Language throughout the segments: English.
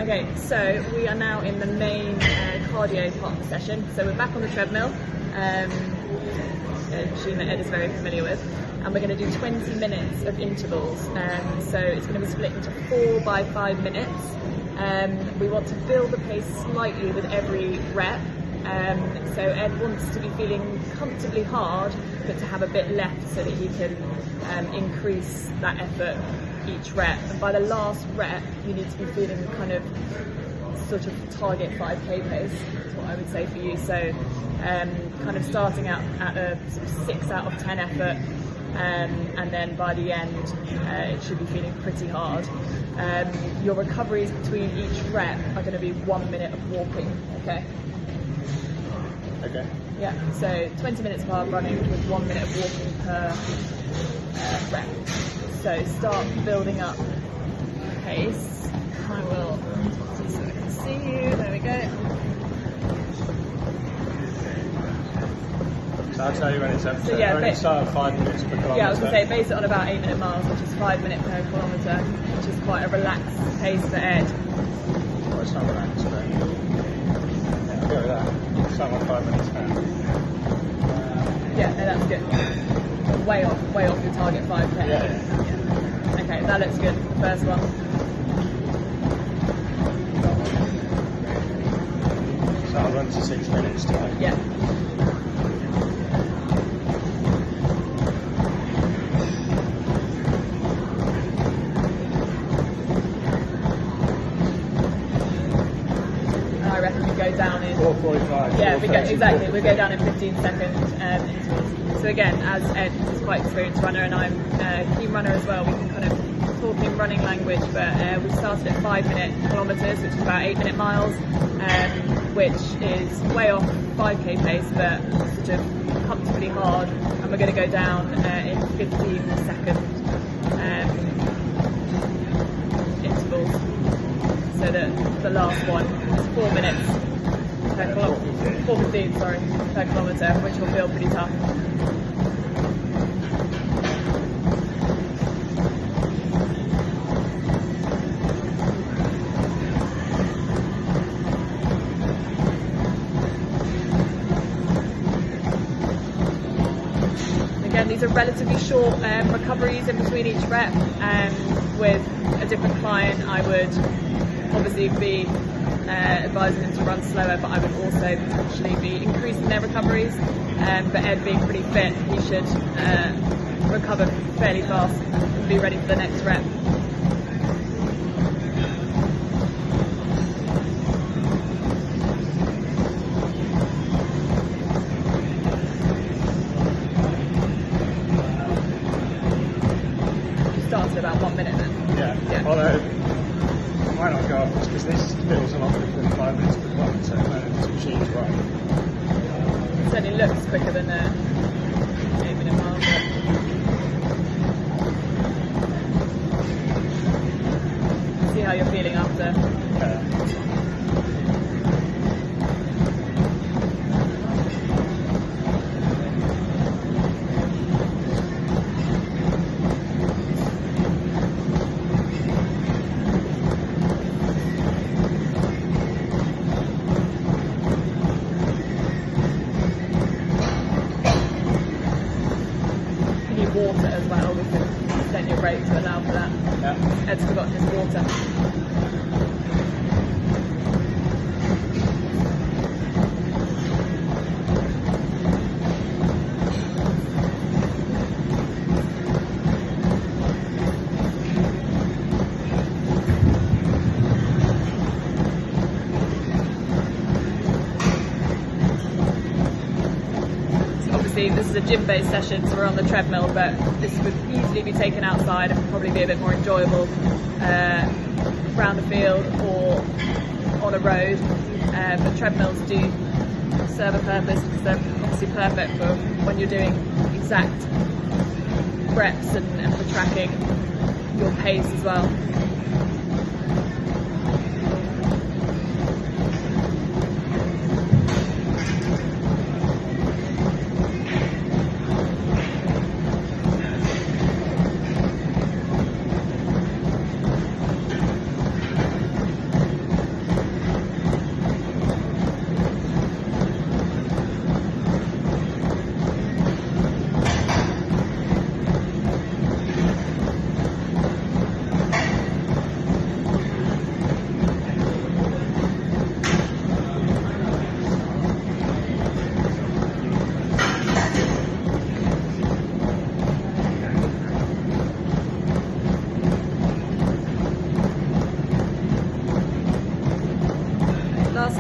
Okay, so we are now in the main cardio part of the session. So we're back on the treadmill, a machine that Ed is very familiar with, and we're going to do 20 minutes of intervals. So it's going to be split into 4 by 5 minutes. We want to build the pace slightly with every rep. So Ed wants to be feeling comfortably hard, but to have a bit left so that he can increase that effort each rep. And by the last rep, you need to be feeling kind of sort of target 5k pace, is what I would say for you. So kind of starting out at a sort of 6 out of 10 effort, and then by the end, it should be feeling pretty hard. Your recoveries between each rep are going to be 1 minute of walking, okay? Okay. Yeah, so 20 minutes of hard running with 1 minute of walking per rep. So start building up pace. I will, so I can see you, there we go. So I'll tell you when it's up. So yeah, only start at 5 minutes per kilometre. Yeah, I was going to say, base it on about 8 minute miles, which is 5 minutes per kilometre, which is quite a relaxed pace for Ed. Well, it's not relaxed, but yeah, I'll go with that. Start at 5 minutes now. Yeah, no, that's good. Way off your target 5k. Yeah. Okay, that looks good. First one. So I'll run to 6 minutes today. Yeah. I reckon we go down in 4:45. Yeah, we go down in 15-second intervals. So again, as Ed is quite experienced runner and I'm a keen runner as well, we can kind of talk in running language, but we started at 5 minute kilometres, which is about 8 minute miles, which is way off 5k pace, but sort of comfortably hard, and we're going to go down in 15-second intervals. So that the last one is 4 minutes per kilometre, 4:15, sorry, per kilometre, which will feel pretty tough. Again, these are relatively short recoveries in between each rep. With a different client, I would obviously be advising them to run slower, but I would also potentially be increasing their recoveries. But Ed being pretty fit, he should recover fairly fast and be ready for the next rep. Started about 1 minute then. Yeah. Although, why not go up? Because this feels a lot quicker than 5 minutes per kilometre, and this machine's right. It certainly looks quicker than 8 minute miles. See how you're feeling after. Water as well, we can extend your rate to allow for that. Yeah. Ed's forgotten his water. This is a gym-based session, so we're on the treadmill, but this would easily be taken outside and probably be a bit more enjoyable around the field or on a road. But treadmills do serve a purpose because they're obviously perfect for when you're doing exact reps and for tracking your pace as well.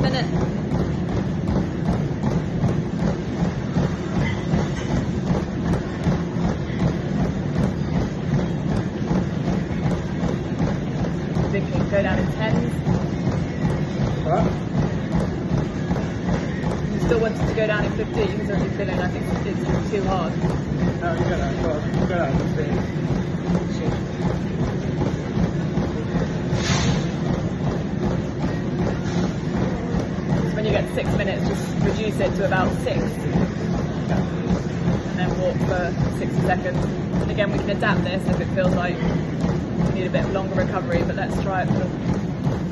minute. Vicky, go down in 10s. What? You still wanted to go down in 15s, or are you feeling like it's too hard? No, you go down. Go down to 15. When you get 6 minutes, just reduce it to about 6. And then walk for 60 seconds. And again, we can adapt this if it feels like you need a bit of longer recovery, but let's try it for the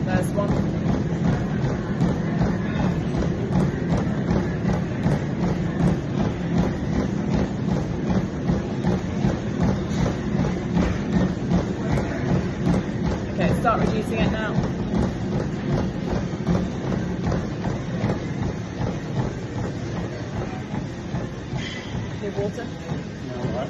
first one. Okay, start reducing it now. Need water? Yeah, all right.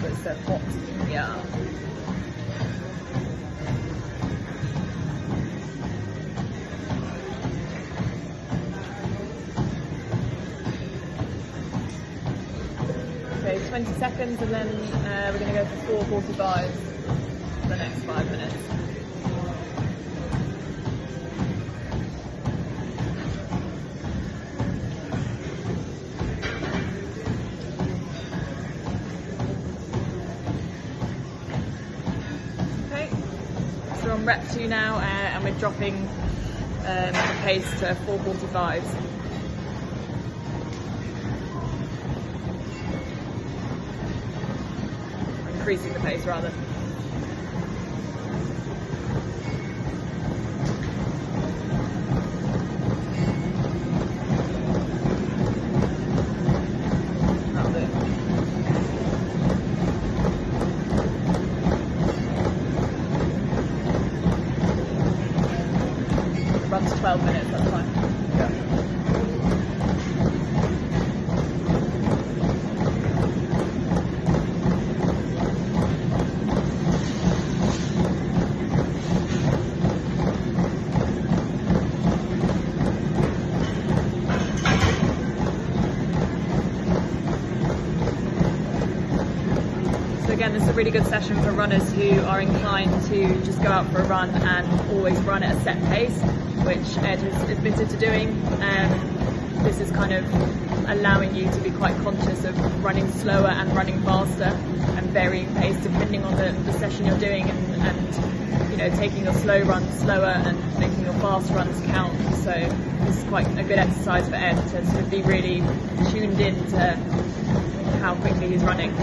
It's so hot. Yeah. Okay, 20 seconds, and then we're going to go for 4:45 for the next 5 minutes. Okay, so we're on rep 2 now, and we're dropping the pace to 4:45s. Increasing the pace rather. That'll do. Run to 12 minutes, that's fine. Yeah. Again, this is a really good session for runners who are inclined to just go out for a run and always run at a set pace, which Ed has admitted to doing. This is kind of allowing you to be quite conscious of running slower and running faster and varying pace depending on the session you're doing, and you know, taking your slow runs slower and making your fast runs count. So this is quite a good exercise for Ed to sort of be really tuned in to how quickly he's running.